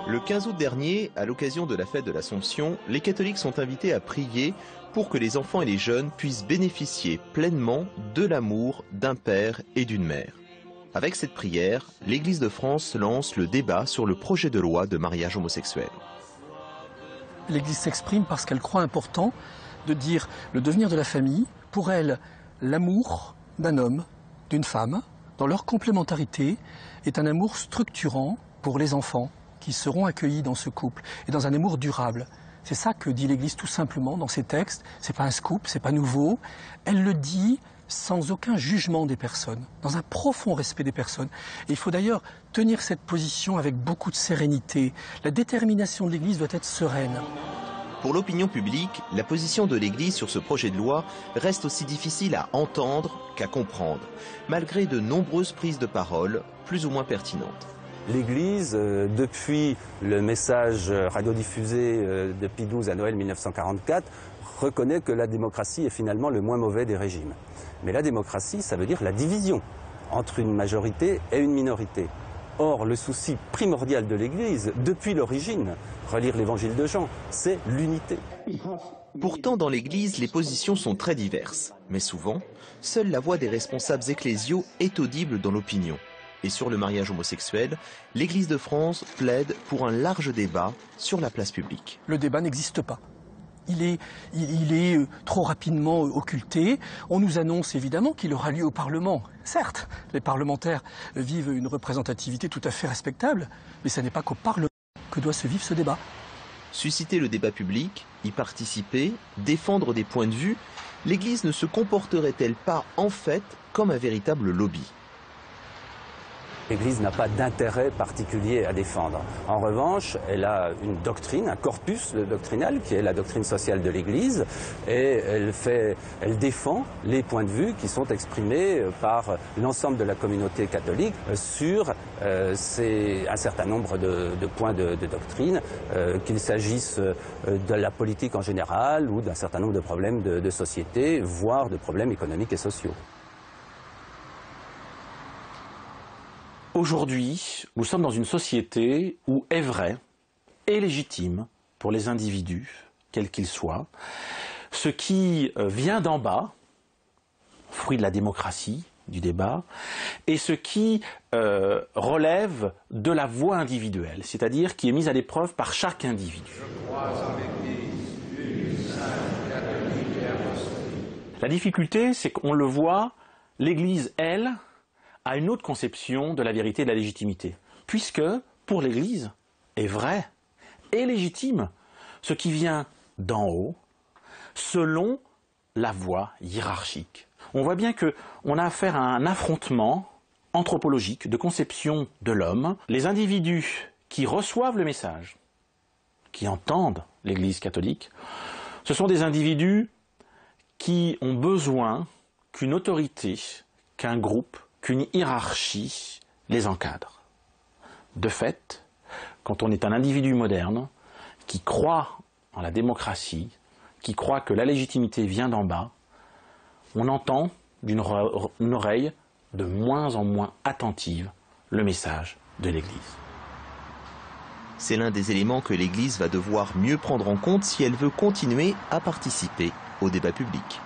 Le 15 août dernier, à l'occasion de la fête de l'Assomption, les catholiques sont invités à prier pour que les enfants et les jeunes puissent bénéficier pleinement de l'amour d'un père et d'une mère. Avec cette prière, l'Église de France lance le débat sur le projet de loi de mariage homosexuel. L'Église s'exprime parce qu'elle croit important de dire le devenir de la famille, pour elle, l'amour d'un homme, d'une femme, dans leur complémentarité, est un amour structurant pour les enfants qui seront accueillis dans ce couple et dans un amour durable. C'est ça que dit l'Église tout simplement dans ses textes. C'est pas un scoop, c'est pas nouveau. Elle le dit sans aucun jugement des personnes, dans un profond respect des personnes. Et il faut d'ailleurs tenir cette position avec beaucoup de sérénité. La détermination de l'Église doit être sereine. Pour l'opinion publique, la position de l'Église sur ce projet de loi reste aussi difficile à entendre qu'à comprendre, malgré de nombreuses prises de parole plus ou moins pertinentes. L'Église, depuis le message radiodiffusé de Pie XII à Noël 1944, reconnaît que la démocratie est finalement le moins mauvais des régimes. Mais la démocratie, ça veut dire la division entre une majorité et une minorité. Or, le souci primordial de l'Église, depuis l'origine, relire l'évangile de Jean, c'est l'unité. Pourtant, dans l'Église, les positions sont très diverses. Mais souvent, seule la voix des responsables ecclésiaux est audible dans l'opinion. Et sur le mariage homosexuel, l'Église de France plaide pour un large débat sur la place publique. Le débat n'existe pas. Il est trop rapidement occulté. On nous annonce évidemment qu'il aura lieu au Parlement. Certes, les parlementaires vivent une représentativité tout à fait respectable, mais ce n'est pas qu'au Parlement que doit se vivre ce débat. Susciter le débat public, y participer, défendre des points de vue, l'Église ne se comporterait-elle pas en fait comme un véritable lobby ? L'Église n'a pas d'intérêt particulier à défendre. En revanche, elle a une doctrine, un corpus doctrinal qui est la doctrine sociale de l'Église et elle défend les points de vue qui sont exprimés par l'ensemble de la communauté catholique sur un certain nombre de points de doctrine, qu'il s'agisse de la politique en général ou d'un certain nombre de problèmes de société, voire de problèmes économiques et sociaux. Aujourd'hui, nous sommes dans une société où est vrai et légitime pour les individus, quels qu'ils soient, ce qui vient d'en bas, fruit de la démocratie, du débat, et ce qui relève de la voix individuelle, c'est-à-dire qui est mise à l'épreuve par chaque individu. La difficulté, c'est qu'on le voit, l'Église, elle, a une autre conception de la vérité et de la légitimité. Puisque, pour l'Église, est vrai et légitime ce qui vient d'en haut, selon la voie hiérarchique. On voit bien qu'on a affaire à un affrontement anthropologique de conception de l'homme. Les individus qui reçoivent le message, qui entendent l'Église catholique, ce sont des individus qui ont besoin qu'une autorité, qu'un groupe, qu'une hiérarchie les encadre. De fait, quand on est un individu moderne qui croit en la démocratie, qui croit que la légitimité vient d'en bas, on entend d'une oreille de moins en moins attentive le message de l'Église. C'est l'un des éléments que l'Église va devoir mieux prendre en compte si elle veut continuer à participer au débat public.